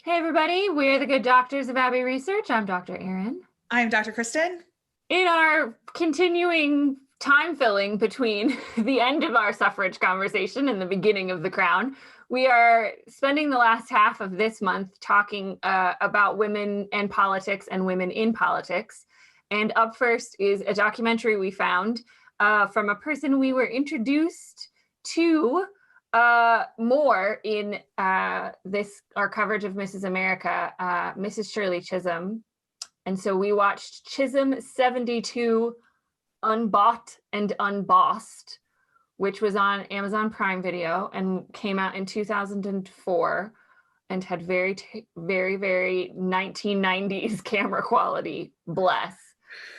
Hey everybody, we're the Good Doctors of Abbey Research. I'm Dr. Erin. I'm Dr. Kristen. In our continuing time filling between the end of our suffrage conversation and the beginning of The Crown, we are spending the last half of this month talking about women and politics and women in politics. And up first is a documentary we found from a person we were introduced to more in our coverage of Mrs. America, Mrs. Shirley Chisholm. And so we watched Chisholm 72, Unbought and Unbossed, which was on Amazon Prime Video and came out in 2004 and had very 1990s camera quality, bless.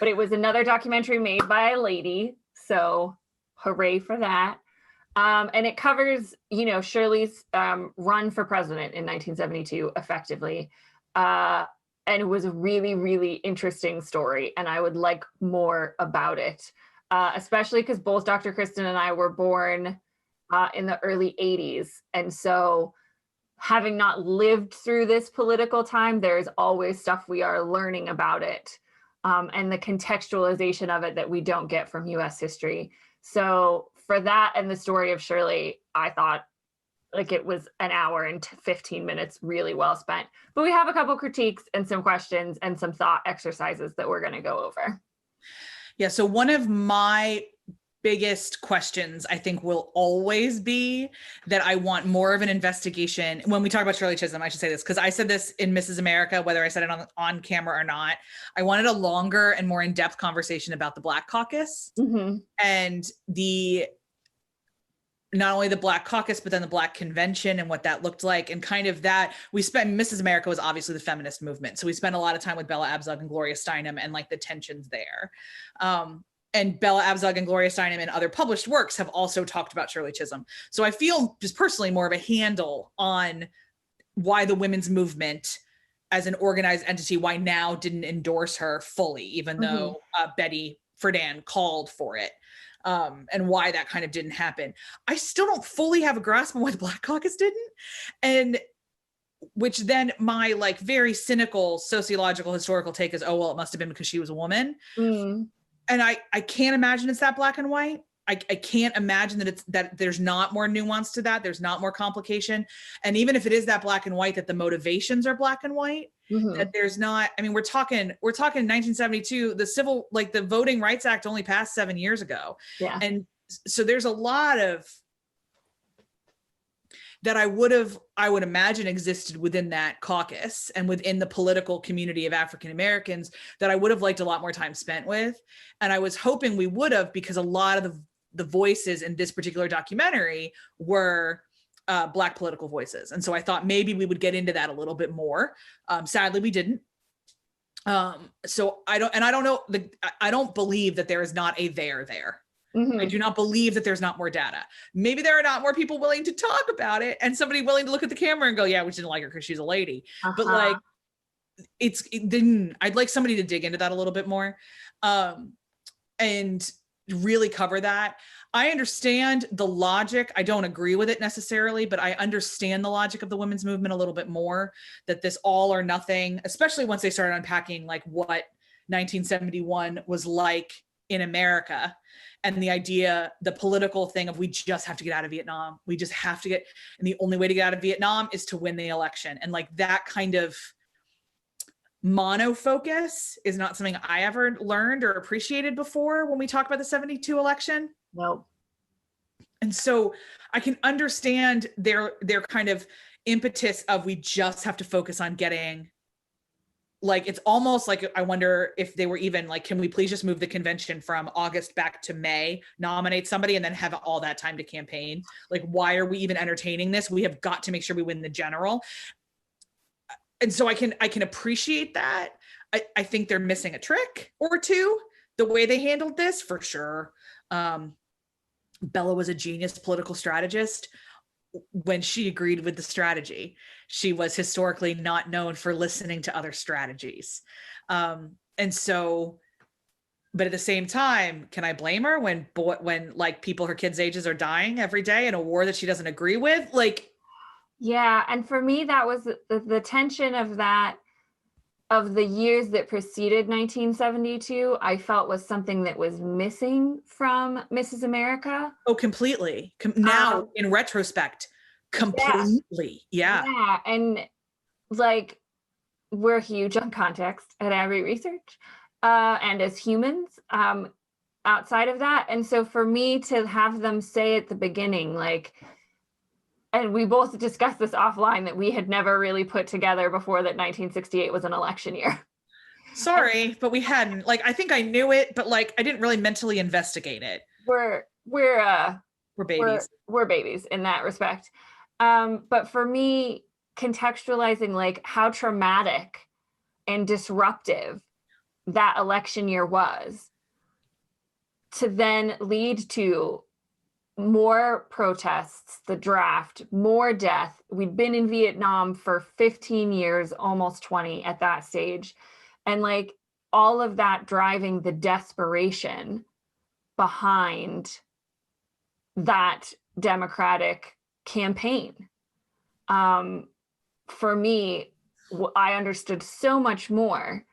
But it was another documentary made by a lady, so hooray for that. And it covers, Shirley's run for president in 1972 effectively. And it was a really, really interesting story. And I would like more about it, especially because both Dr. Kristen and I were born in the early 80s. And so having not lived through this political time, there's always stuff we are learning about it and the contextualization of it that we don't get from US history. So for that and the story of Shirley, I thought like it was an hour and 15 minutes really well spent. But we have a couple critiques and some questions and some thought exercises that we're going to go over. Yeah, so one of my biggest questions, I think, will always be that I want more of an investigation. When we talk about Shirley Chisholm, I should say this, because I said this in Mrs. America, whether I said it on camera or not. I wanted a longer and more in-depth conversation about the Black Caucus and not only the Black Caucus, but then the Black Convention and what that looked like. And kind of that, Mrs. America was obviously the feminist movement. So we spent a lot of time with Bella Abzug and Gloria Steinem and like the tensions there. And Bella Abzug and Gloria Steinem and other published works have also talked about Shirley Chisholm. So I feel just personally more of a handle on why the women's movement as an organized entity, why now didn't endorse her fully, even though Betty Friedan called for it. And why that kind of didn't happen. I still don't fully have a grasp on why the Black Caucus didn't. And which then my like very cynical sociological historical take is, oh, well, it must have been because she was a woman. And I can't imagine it's that black and white. I can't imagine that there's not more nuance to that. There's not more complication. And even if it is that black and white, that the motivations are black and white, that there's not, I mean, we're talking 1972, the Voting Rights Act only passed 7 years ago. Yeah. And so there's a lot of that I would imagine existed within that caucus and within the political community of African Americans that I would have liked a lot more time spent with. And I was hoping we would have, because a lot of the voices in this particular documentary were Black political voices. And so I thought maybe we would get into that a little bit more. Sadly, we didn't. So I don't believe that there is not a there. I do not believe that there's not more data. Maybe there are not more people willing to talk about it and somebody willing to look at the camera and go, yeah, we didn't like her because she's a lady. But like, I'd like somebody to dig into that a little bit more and really cover that. I understand the logic. I don't agree with it necessarily, but I understand the logic of the women's movement a little bit more, that this all or nothing, especially once they started unpacking like what 1971 was like in America. And the idea, the political thing of we just have to get out of Vietnam. We just have to and the only way to get out of Vietnam is to win the election. And like that kind of monofocus is not something I ever learned or appreciated before when we talk about the 72 election. No. And so I can understand their kind of impetus of we just have to focus on getting, like, it's almost like I wonder if they were even like, can we please just move the convention from August back to May, nominate somebody, and then have all that time to campaign? Like, why are we even entertaining this? We have got to make sure we win the general. And so I can appreciate that. I think they're missing a trick or two, the way they handled this, for sure. Bella was a genius political strategist. When she agreed with the strategy, she was historically not known for listening to other strategies. And so, but at the same time, can I blame her when like people her kids' ages are dying every day in a war that she doesn't agree with? Like, Yeah, and for me, that was the tension of that, of the years that preceded 1972, I felt was something that was missing from Mrs. America. Oh, completely. Now, Um, in retrospect, yeah, completely. Yeah. yeah, and like we're huge on context at Abbey Research, and as humans, outside of that, and so for me to have them say at the beginning, like, and we both discussed this offline, that we had never really put together before that 1968 was an election year. Sorry, but we hadn't. Like, I think I knew it, but like I didn't really mentally investigate it. We're Babies. we're babies in that respect. But for me, contextualizing like how traumatic and disruptive that election year was, to then lead to more protests, the draft, more death. We'd been in Vietnam for 15 years, almost 20 at that stage. And like all of that driving the desperation behind that Democratic campaign. For me, I understood so much more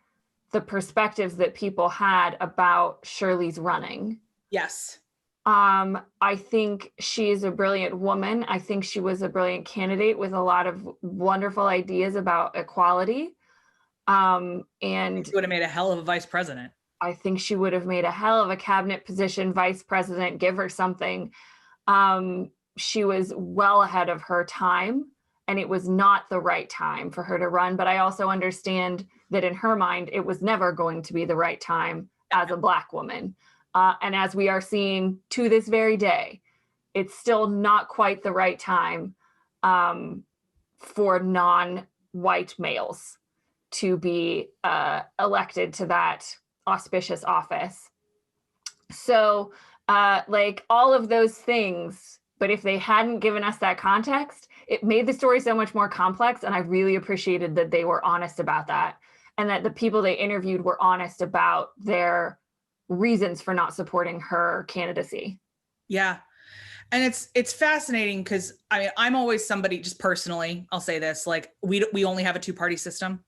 the perspectives that people had about Shirley's running. Yes. I think she's a brilliant woman. I think she was a brilliant candidate with a lot of wonderful ideas about equality. And she would have made a hell of a vice president. I think she would have made a hell of a cabinet position, vice president, give her something. She was well ahead of her time, and it was not the right time for her to run. But I also understand that in her mind, it was never going to be the right time as a Black woman. And as we are seeing to this very day, it's still not quite the right time for non-white males to be elected to that auspicious office. So like all of those things, but if they hadn't given us that context, it made the story so much more complex. And I really appreciated that they were honest about that, and that the people they interviewed were honest about their reasons for not supporting her candidacy. Yeah. And it's fascinating because I mean, I'm always somebody, just personally, I'll say this, like we only have a 2-party system.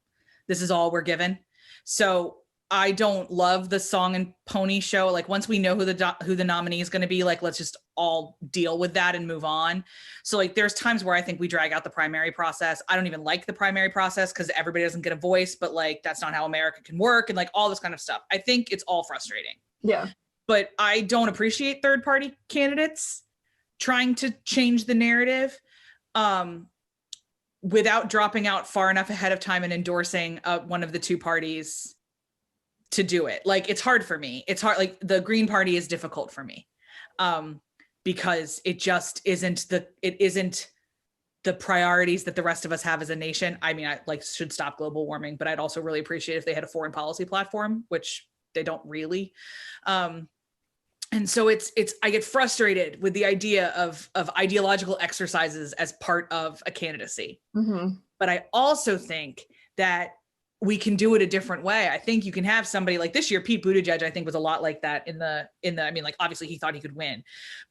This is all we're given. So I don't love the song and pony show. Like once we know who the nominee is going to be, like, let's just all deal with that and move on. So like there's times where I think we drag out the primary process. I don't even like the primary process because everybody doesn't get a voice, but like that's not how America can work, and like all this kind of stuff. I think it's all frustrating. Yeah. But I don't appreciate third-party candidates trying to change the narrative without dropping out far enough ahead of time and endorsing one of the 2 parties to do it. Like it's hard for me. It's hard. Like the Green Party is difficult for me because it just isn't the priorities that the rest of us have as a nation. I mean, I like should stop global warming, but I'd also really appreciate if they had a foreign policy platform, which they don't really. And so I get frustrated with the idea of ideological exercises as part of a candidacy. Mm-hmm. But I also think that we can do it a different way. I think you can have somebody like this year, Pete Buttigieg, I think was a lot like that in the, I mean, like obviously he thought he could win,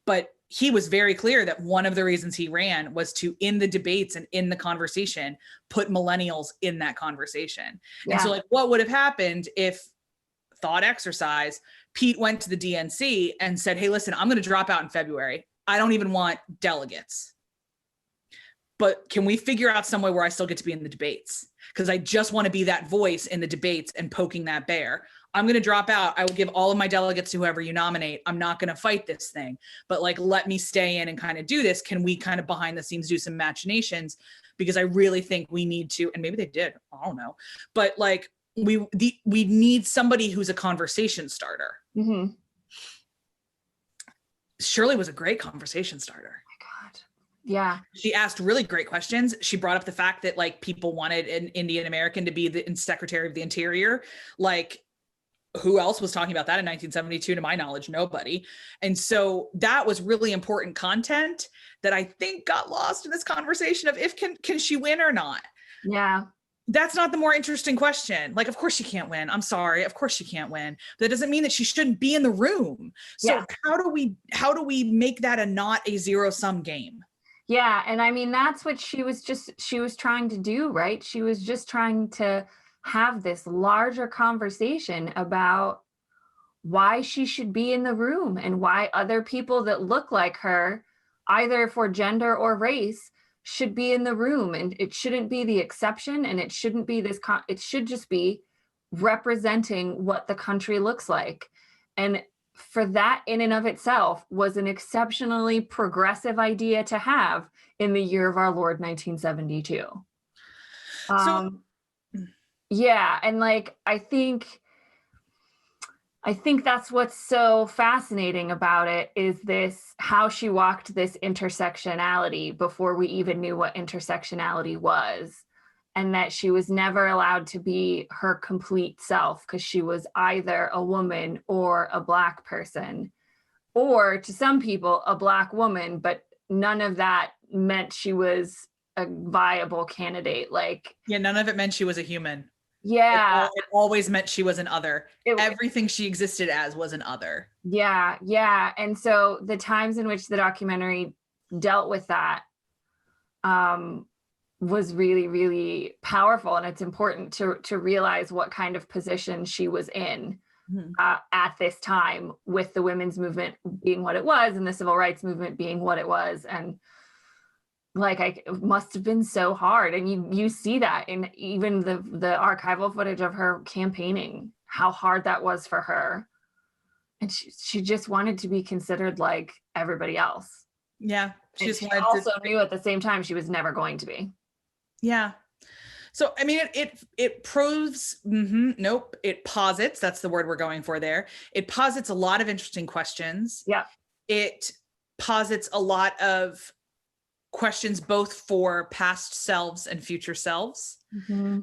but he was very clear that one of the reasons he ran was to, in the debates and in the conversation, put millennials in that conversation. Yeah. And so like what would have happened if, thought exercise, Pete went to the DNC and said, hey, listen, I'm going to drop out in February. I don't even want delegates. But can we figure out some way where I still get to be in the debates? Because I just want to be that voice in the debates and poking that bear. I'm going to drop out. I will give all of my delegates to whoever you nominate. I'm not going to fight this thing, but like, let me stay in and kind of do this. Can we kind of behind the scenes do some machinations? Because I really think we need to, and maybe they did, I don't know, but like, we need somebody who's a conversation starter. Mm-hmm. Shirley was a great conversation starter. Oh my God. Yeah. She asked really great questions. She brought up the fact that like people wanted an Indian American to be the Secretary of the Interior. Like who else was talking about that in 1972? To my knowledge, nobody. And so that was really important content that I think got lost in this conversation of if can she win or not? Yeah. That's not the more interesting question. Like, of course she can't win. I'm sorry. Of course she can't win. But that doesn't mean that she shouldn't be in the room. So how do we make that not a zero-sum game? Yeah, and I mean that's what she was trying to do, right? She was just trying to have this larger conversation about why she should be in the room and why other people that look like her, either for gender or race, should be in the room. And it shouldn't be the exception, and it shouldn't be it should just be representing what the country looks like. And for that in and of itself was an exceptionally progressive idea to have in the year of our Lord 1972. So Yeah, and like I think that's what's so fascinating about it, is this how she walked this intersectionality before we even knew what intersectionality was, and that she was never allowed to be her complete self because she was either a woman or a Black person, or to some people a Black woman, but none of that meant she was a viable candidate. Like, yeah, none of it meant she was a human. yeah, It always meant she was an other. Everything she existed as was an other. Yeah. And so the times in which the documentary dealt with that was really, really powerful. And it's important to realize what kind of position she was in at this time, with the women's movement being what it was and the civil rights movement being what it was. And like, it must have been so hard. And you see that in even the archival footage of her campaigning, how hard that was for her. And she just wanted to be considered like everybody else. Yeah. She also knew at the same time she was never going to be. Yeah. So, I mean, it proves, nope, it posits, that's the word we're going for there. It posits a lot of interesting questions. Yeah. It posits a lot of questions both for past selves and future selves. Mm-hmm.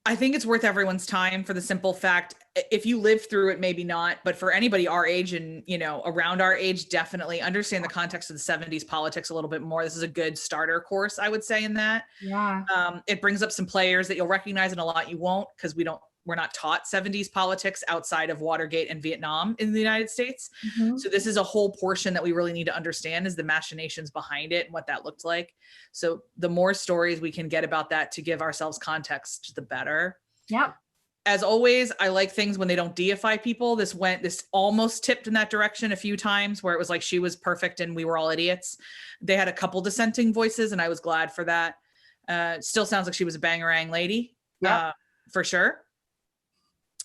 I think it's worth everyone's time for the simple fact, if you lived through it, maybe not, but for anybody our age and, around our age, definitely understand the context of the 70s politics a little bit more. This is a good starter course, I would say, in that. Yeah. It brings up some players that you'll recognize and a lot you won't, because we're not taught 70s politics outside of Watergate and Vietnam in the United States. Mm-hmm. So this is a whole portion that we really need to understand, is the machinations behind it and what that looked like. So the more stories we can get about that to give ourselves context, the better. Yep. As always, I like things when they don't deify people. This almost tipped in that direction a few times, where it was like she was perfect and we were all idiots. They had a couple dissenting voices, and I was glad for that. Still sounds like she was a bangarang lady, for sure.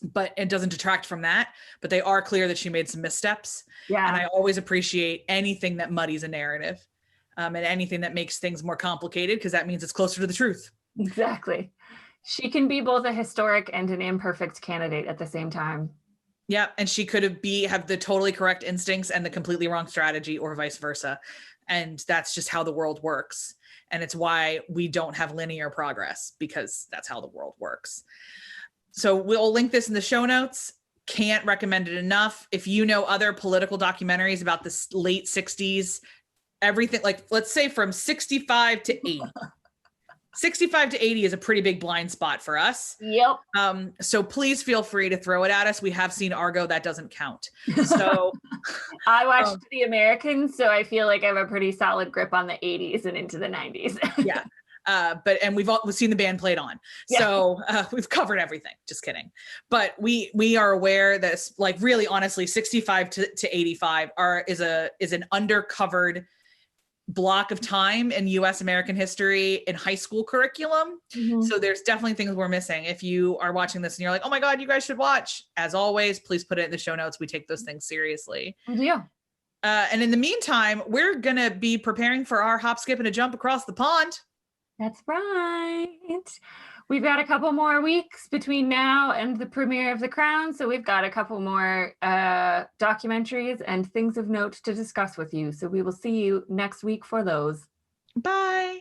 But it doesn't detract from that. But they are clear that she made some missteps. Yeah. And I always appreciate anything that muddies a narrative, and anything that makes things more complicated, because that means it's closer to the truth. Exactly. She can be both a historic and an imperfect candidate at the same time. Yeah. And she could have the totally correct instincts and the completely wrong strategy, or vice versa. And that's just how the world works. And it's why we don't have linear progress, because that's how the world works. So we'll link this in the show notes. Can't recommend it enough. If you know other political documentaries about the late 60s, everything, like, let's say from 65 to 80. 65 to 80 is a pretty big blind spot for us. Yep. So please feel free to throw it at us. We have seen Argo. That doesn't count. So I watched The Americans, so I feel like I have a pretty solid grip on the 80s and into the 90s. Yeah. And we've seen the band played on. Yeah. So we've covered everything. Just kidding. But we are aware that, like, really honestly, 65 to 85 is an undercovered block of time in US American history in high school curriculum. Mm-hmm. So there's definitely things we're missing. If you are watching this and you're like, oh my God, you guys should watch, as always, please put it in the show notes. We take those things seriously. Yeah. And in the meantime, we're going to be preparing for our hop, skip, and a jump across the pond. That's right. We've got a couple more weeks between now and the premiere of The Crown. So we've got a couple more documentaries and things of note to discuss with you. So we will see you next week for those. Bye.